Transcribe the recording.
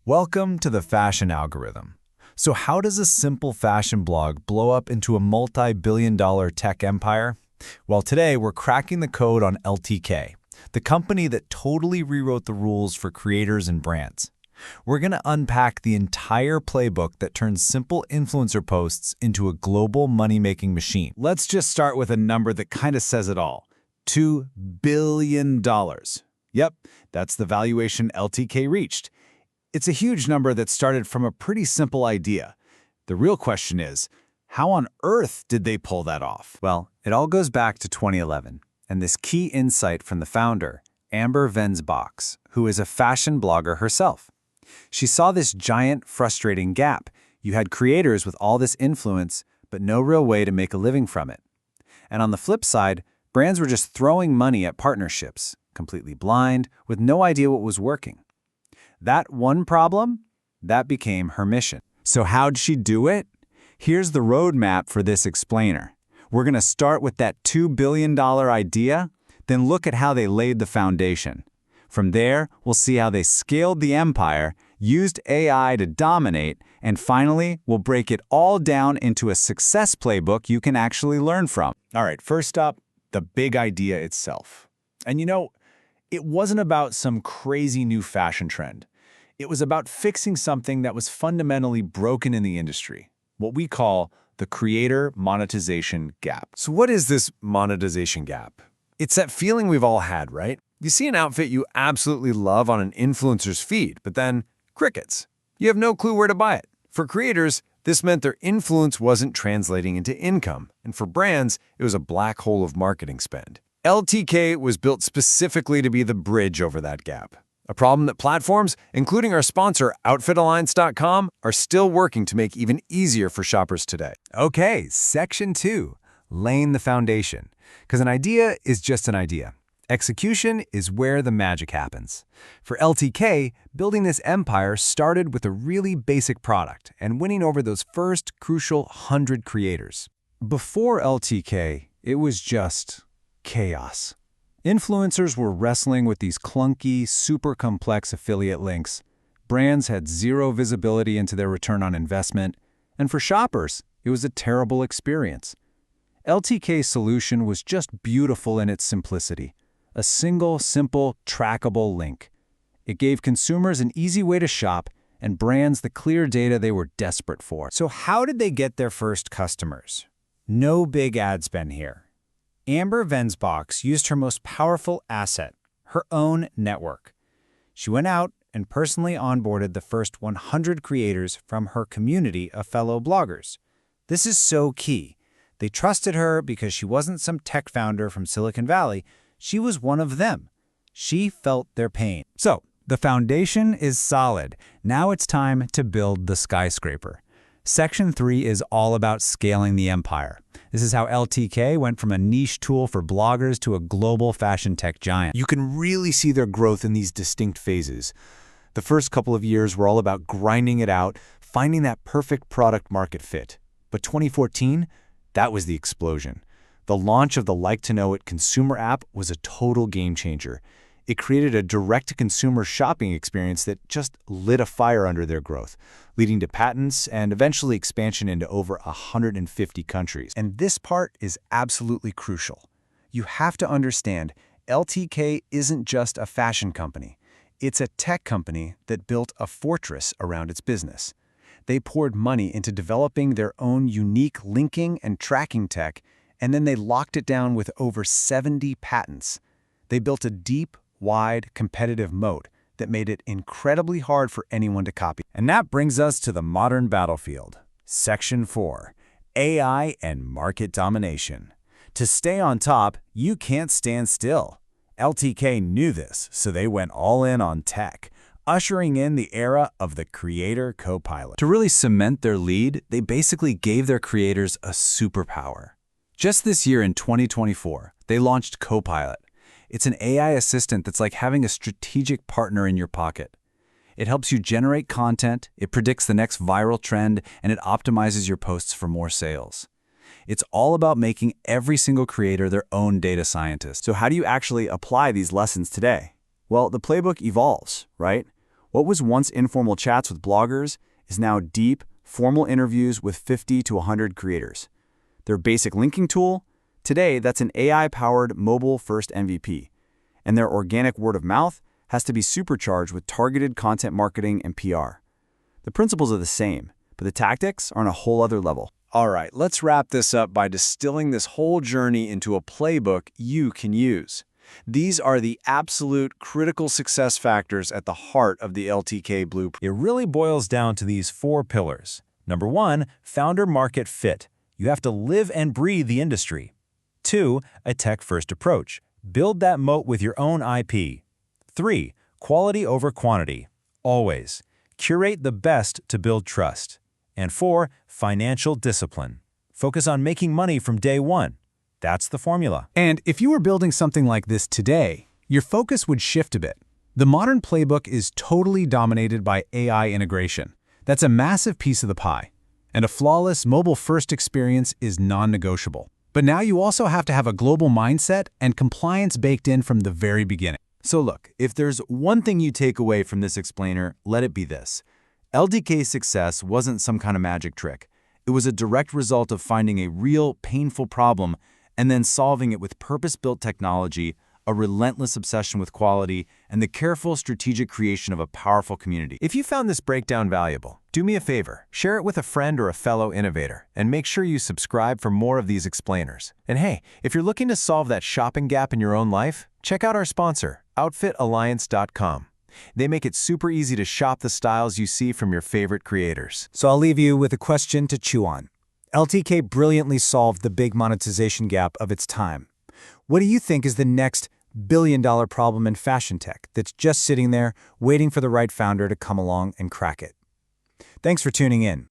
Welcome to the fashion algorithm. So how does a simple fashion blog blow up into a multi-billion-dollar tech empire? Well, today we're cracking the code on LTK, the company that totally rewrote the rules for creators and brands. We're going to unpack the entire playbook that turns simple influencer posts into a global money-making machine. Let's just start with a number that kind of says it all. $2 billion. Yep, that's the valuation LTK reached. It's a huge number that started from a pretty simple idea. The real question is, how on earth did they pull that off? Well, it all goes back to 2011, and this key insight from the founder, Amber and Baxter Box, who is a fashion blogger herself. She saw this giant, frustrating gap. You had creators with all this influence, but no real way to make a living from it. And on the flip side, brands were just throwing money at partnerships, completely blind, with no idea what was working. That one problem, that became her mission. So how'd she do it? Here's the roadmap for this explainer. We're going to start with that $2 billion idea, then look at how they laid the foundation. From there, we'll see how they scaled the empire, used AI to dominate, and finally, we'll break it all down into a success playbook you can actually learn from. All right, first up, the big idea itself. And it wasn't about some crazy new fashion trend. It was about fixing something that was fundamentally broken in the industry, what we call the creator monetization gap. So what is this monetization gap? It's that feeling we've all had, right? You see an outfit you absolutely love on an influencer's feed, but then crickets. You have no clue where to buy it. For creators, this meant their influence wasn't translating into income, and for brands, it was a black hole of marketing spend. LTK was built specifically to be the bridge over that gap, a problem that platforms, including our sponsor OutfitAlliance.com, are still working to make even easier for shoppers today. Okay, Section 2, laying the foundation. Because an idea is just an idea. Execution is where the magic happens. For LTK, building this empire started with a really basic product and winning over those first crucial 100 creators. Before LTK, it was just chaos. Influencers were wrestling with these clunky, super complex affiliate links. Brands had zero visibility into their return on investment. And for shoppers, it was a terrible experience. LTK's solution was just beautiful in its simplicity. A single, simple, trackable link. It gave consumers an easy way to shop and brands the clear data they were desperate for. So how did they get their first customers? No big ad spend here. Amber and Baxter Box used her most powerful asset, her own network. She went out and personally onboarded the first 100 creators from her community of fellow bloggers. This is so key. They trusted her because she wasn't some tech founder from Silicon Valley. She was one of them. She felt their pain. So, the foundation is solid. Now it's time to build the skyscraper. Section 3 is all about scaling the empire. This is how LTK went from a niche tool for bloggers to a global fashion tech giant. You can really see their growth in these distinct phases. The first couple of years were all about grinding it out, finding that perfect product market fit. But 2014, that was the explosion. The launch of the Like-to-Know-It consumer app was a total game changer. It created a direct-to-consumer shopping experience that just lit a fire under their growth, leading to patents and eventually expansion into over 150 countries. And this part is absolutely crucial. You have to understand, LTK isn't just a fashion company. It's a tech company that built a fortress around its business. They poured money into developing their own unique linking and tracking tech, and then they locked it down with over 70 patents. They built a deep, wide, competitive moat that made it incredibly hard for anyone to copy. And that brings us to the modern battlefield. Section 4, AI and market domination. To stay on top, you can't stand still. LTK knew this, so they went all in on tech, ushering in the era of the creator co-pilot. To really cement their lead, they basically gave their creators a superpower. Just this year in 2024, they launched Copilot. It's an AI assistant that's like having a strategic partner in your pocket. It helps you generate content, it predicts the next viral trend, and it optimizes your posts for more sales. It's all about making every single creator their own data scientist. So how do you actually apply these lessons today? Well, the playbook evolves, right? What was once informal chats with bloggers is now deep, formal interviews with 50 to 100 creators. Their basic linking tool? Today, that's an AI-powered mobile-first MVP. And their organic word of mouth has to be supercharged with targeted content marketing and PR. The principles are the same, but the tactics are on a whole other level. All right, let's wrap this up by distilling this whole journey into a playbook you can use. These are the absolute critical success factors at the heart of the LTK blueprint. It really boils down to these 4 pillars. Number 1, founder market fit. You have to live and breathe the industry. 2, a tech-first approach. Build that moat with your own IP. 3, quality over quantity. Always. Curate the best to build trust. And 4, financial discipline. Focus on making money from day one. That's the formula. And if you were building something like this today, your focus would shift a bit. The modern playbook is totally dominated by AI integration. That's a massive piece of the pie. And a flawless mobile-first experience is non-negotiable. But now you also have to have a global mindset and compliance baked in from the very beginning. So look, if there's one thing you take away from this explainer, let it be this. LTK's success wasn't some kind of magic trick. It was a direct result of finding a real, painful problem and then solving it with purpose-built technology, a relentless obsession with quality, and the careful, strategic creation of a powerful community. If you found this breakdown valuable, do me a favor, share it with a friend or a fellow innovator, and make sure you subscribe for more of these explainers. And hey, if you're looking to solve that shopping gap in your own life, check out our sponsor, OutfitAlliance.com. They make it super easy to shop the styles you see from your favorite creators. So I'll leave you with a question to chew on. LTK brilliantly solved the big monetization gap of its time. What do you think is the next billion-dollar problem in fashion tech that's just sitting there waiting for the right founder to come along and crack it? Thanks for tuning in.